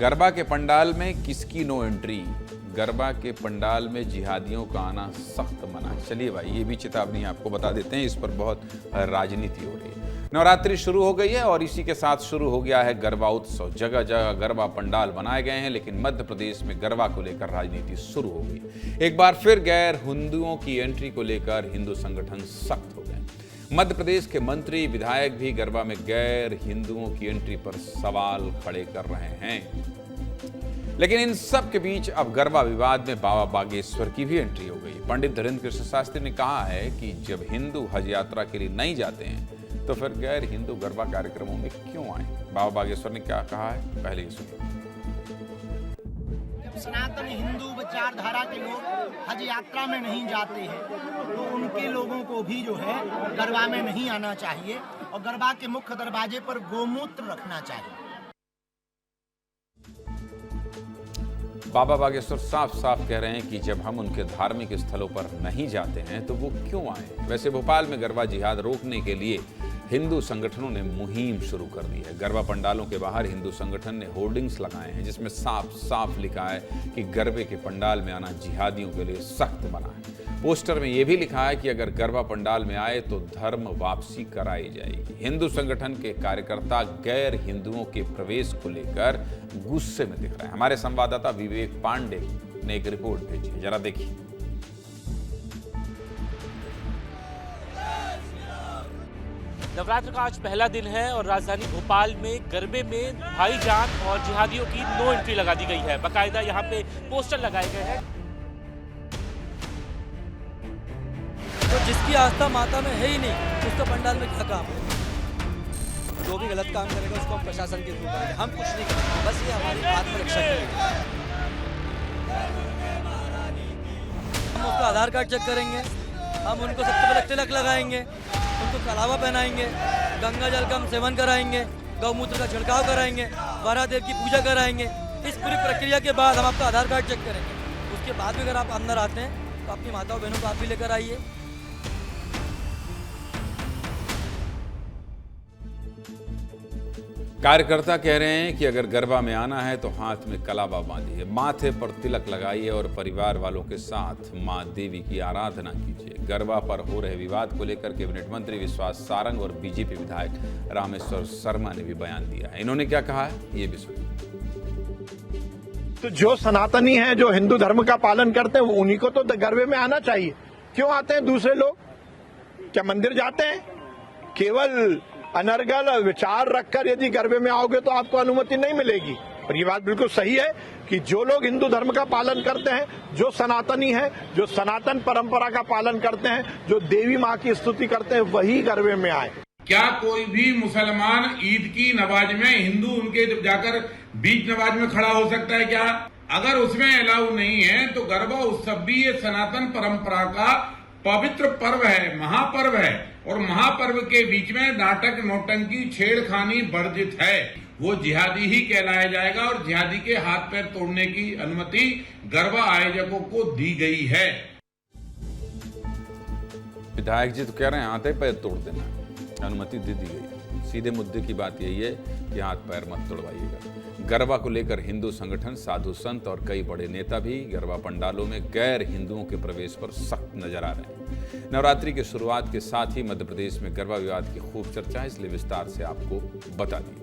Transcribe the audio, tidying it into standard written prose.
गरबा के पंडाल में किसकी नो एंट्री। गरबा के पंडाल में जिहादियों का आना सख्त मना। चलिए भाई, ये भी चेतावनी आपको बता देते हैं, इस पर बहुत राजनीति हो रही है। नवरात्रि शुरू हो गई है और इसी के साथ शुरू हो गया है गरबा उत्सव। जगह जगह गरबा पंडाल बनाए गए हैं, लेकिन मध्य प्रदेश में गरबा को लेकर राजनीति शुरू हो गई। एक बार फिर गैर हिंदुओं की एंट्री को लेकर हिंदू संगठन सख्त हो गए। मध्य प्रदेश के मंत्री विधायक भी गरबा में गैर हिंदुओं की एंट्री पर सवाल खड़े कर रहे हैं। लेकिन इन सब के बीच अब गरबा विवाद में बाबा बागेश्वर की भी एंट्री हो गई। पंडित धीरेन्द्र कृष्ण शास्त्री ने कहा है कि जब हिंदू हज यात्रा के लिए नहीं जाते हैं तो फिर गैर हिंदू गरबा कार्यक्रमों में क्यों आए। बाबा बागेश्वर ने क्या कहा है, पहले ये सुनिए। सनातन हिंदू विचारधारा के लोग हज यात्रा में नहीं जाते हैं तो उनके लोगों को भी जो है गरबा में नहीं आना चाहिए और गरबा के मुख्य दरवाजे पर गोमूत्र रखना चाहिए। बाबा बागेश्वर साफ साफ कह रहे हैं कि जब हम उनके धार्मिक स्थलों पर नहीं जाते हैं तो वो क्यों आए। वैसे भोपाल में गरबा जिहाद रोकने के लिए हिंदू संगठनों ने मुहिम शुरू कर दी है। गरबा पंडालों के बाहर हिंदू संगठन ने होर्डिंग्स लगाए हैं जिसमें साफ साफ लिखा है कि गरबे के पंडाल में आना जिहादियों के लिए सख्त मना है। पोस्टर में यह भी लिखा है कि अगर गरबा पंडाल में आए तो धर्म वापसी कराई जाएगी। हिंदू संगठन के कार्यकर्ता गैर हिंदुओं के प्रवेश को लेकर गुस्से में दिख रहे हैं। हमारे संवाददाता विवेक पांडे ने एक रिपोर्ट भेजी है, जरा देखिए। नवरात्र का आज पहला दिन है और राजधानी भोपाल में गरबे में भाईजान और जिहादियों की नो एंट्री लगा दी गई है। बाकायदा यहाँ पे पोस्टर लगाए गए हैं। तो जिसकी आस्था माता में है ही नहीं उसका पंडाल में क्या काम है। जो भी गलत काम करेगा उसको हम प्रशासन के थ्रू करेंगे, हम कुछ नहीं करेंगे, बस ये हमारी आत्मरक्षा करेगी। हम उसका आधार कार्ड चेक करेंगे, हम उनको सबसे पहले तिलक लगाएंगे, उनको कलावा पहनाएंगे, गंगा जल का हम सेवन कराएंगे, गौमूत्र का छिड़काव कराएंगे, वारा देव की पूजा कराएंगे। इस पूरी प्रक्रिया के बाद हम आपका आधार कार्ड चेक करेंगे। उसके बाद भी अगर आप अंदर आते हैं तो अपनी माताओं बहनों को आप भी लेकर आइए। कार्यकर्ता कह रहे हैं कि अगर गरबा में आना है तो हाथ में कलावा बांधिए, माथे पर तिलक लगाइए और परिवार वालों के साथ मां देवी की आराधना कीजिए। गरबा पर हो रहे विवाद को लेकर कैबिनेट मंत्री विश्वास सारंग और बीजेपी विधायक रामेश्वर शर्मा ने भी बयान दिया है। इन्होंने क्या कहा है, ये भी सुनिए। तो जो सनातनी हैं, जो हिंदू धर्म का पालन करते हैं, उन्हीं को तो गरबे में आना चाहिए। क्यों आते हैं दूसरे लोग? क्या मंदिर जाते हैं? केवल अनर्गल विचार रखकर यदि गरबे में आओगे तो आपको अनुमति नहीं मिलेगी। और ये बात बिल्कुल सही है कि जो लोग हिंदू धर्म का पालन करते हैं, जो सनातनी हैं, जो सनातन परंपरा का पालन करते हैं, जो देवी माँ की स्तुति करते हैं, वही गरबे में आए। क्या कोई भी मुसलमान ईद की नमाज में हिंदू उनके जाकर बीच नमाज में खड़ा हो सकता है क्या? अगर उसमें अलाउ नहीं है तो गरबा उत्सव भी ये सनातन परंपरा का पवित्र पर्व है, महापर्व है। और महापर्व के बीच में नाटक, नौटंकी, छेड़खानी वर्जित है। वो जिहादी ही कहलाया जाएगा और जिहादी के हाथ पैर तोड़ने की अनुमति गरबा आयोजकों को दी गई है। विधायक जी तो कह रहे हैं हाथ पैर तोड़ देना, अनुमति दे दी गई। सीधे मुद्दे की बात यही है कि हाथ पैर मत तोड़वाइएगा। गरबा को लेकर हिंदू संगठन, साधु संत और कई बड़े नेता भी गरबा पंडालों में गैर हिंदुओं के प्रवेश पर सख्त नजर आ रहे हैं। नवरात्रि की शुरुआत के साथ ही मध्य प्रदेश में गरबा विवाद की खूब चर्चा है, इसलिए विस्तार से आपको बता दी।